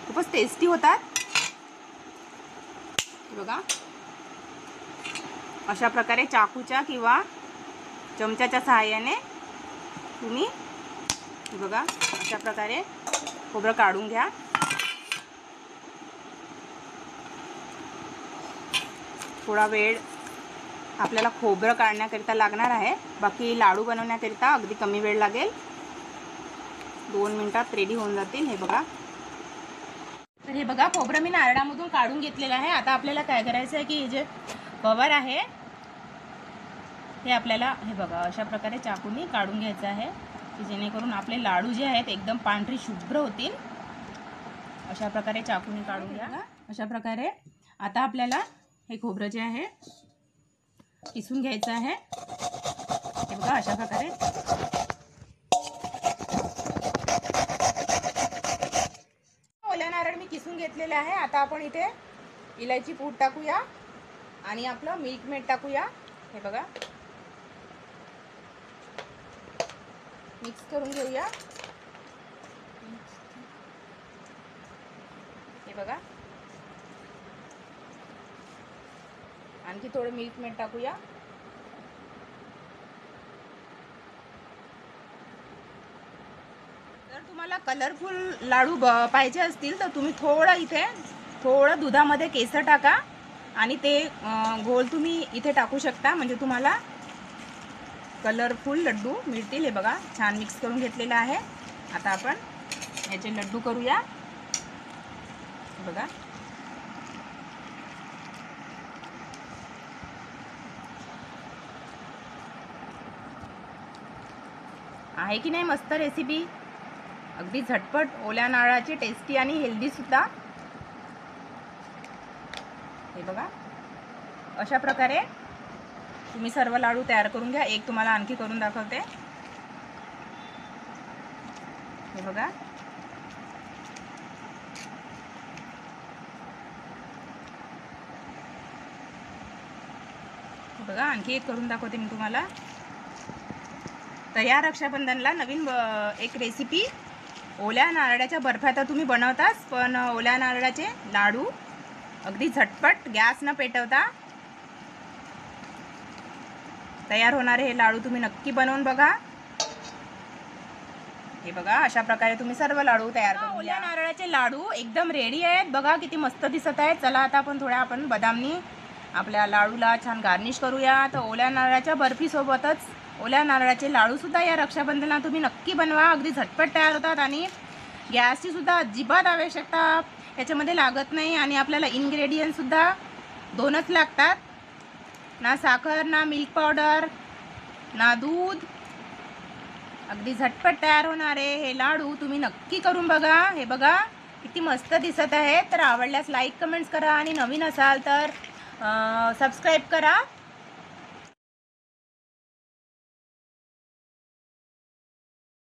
खूपच टेस्टी होतात। बघा अशा प्रकारे चाकूच्या किंवा चमच्याच्या सहाय्याने तुम्ही बघा अशा प्रकारे खोबरं काढून घ्या। थोडा वेळ आपल्याला खोबरं काढण्याकरिता लागणार आहे, बाकी लाडू बनवण्याकरिता अगदी कमी वेळ लागेल। 2 मिनिटात रेडी होऊन जातील। हे बघा, तर हे बघा खोबरं मी नारळामधून काढून घेतलेलं आहे। आता आपल्याला काय करायचं आहे की जे कवर आहे हे आपल्याला हे बघा अशा प्रकारे चाकूनी काढून घ्यायचं आहे, की जेणेकरून आपले लाडू जे आहेत एकदम पांढरी शुभ्र होतील। अशा प्रकारे चाकूनी काढून घ्या। अशा प्रकारे आता आपल्याला हे खोबरं जे आहे किसून घ्यायचं आहे। हे बघा अशा प्रकारे ओला नारळ मी किसून घेतलेला आहे। आता आपण इथे इलायची पूड टाकूया आणि आपलं मिल्क मेड टाकूया। हे बघा मिक्स करून घेऊया। हे बघा आणखी थोडं मिल्क मेड टाकूया। जर तुम्हाला कलरफुल लाडू पाहिजे असतील तर तुम्ही थोडं दुधामध्ये केसर टाका आणि ते घोल तुम्ही इथे टाकू शकता, म्हणजे तुम्हाला कलरफुल लड्डू मिळतील। हे बघा छान मिक्स करून घेतलेला आहे। आता आपण याचे लड्डू करूया। बघा आहे की नाही मस्त रेसिपी, अगदी झटपट ओल्या नारळाची, टेस्टी आणि हेल्दी सुद्धा। हे बघा अशा प्रकारे तुम्ही सर्व लाडू तयार करून घ्या। एक तुम्हाला आणखी करून दाखवते। हे बघा बघा आणखी एक करून दाखवते मी तुम्हाला। तर या रक्षाबंधनला नवीन एक रेसिपी, ओल्या नारळाच्या बर्फ्या तर तुम्ही बनवताच, पण ओल्या नारळाचे लाडू अगदी झटपट गॅस न पेटवता तयार होणारे हे लाडू तुम्ही नक्की बनवून बघा। हे बघा अशा प्रकारे तुम्ही सर्व लाडू तयार करून घ्या। ओल्या नारळाचे लाडू एकदम रेडी आहेत। बघा किती मस्त दिसत आहेत। चला आता आपण बदामनी आपल्या लाडूला छान गार्निश करूया। तर ओल्या नारळाच्या बर्फी सोबतच ओल्या नारळाचे लाडू सुद्धा या रक्षाबंधनाला तुम्ही नक्की बनवा। अगदी झटपट तयार होतात आणि गॅसची सुद्धा अजिबात आवश्यकता याच्यामध्ये लागत नाही, आणि आपल्याला इन्ग्रेडियंट सुद्धा 2च लागतात, ना साखर, ना मिल्क पावडर, ना दूध। अगदी झटपट तयार होणारे हे लाडू तुम्ही नक्की करून बघा। हे बघा किती मस्त दिसत आहे। तर आवडल्यास लाईक कमेंट्स करा आणि नवीन असाल तर सबस्क्राईब करा।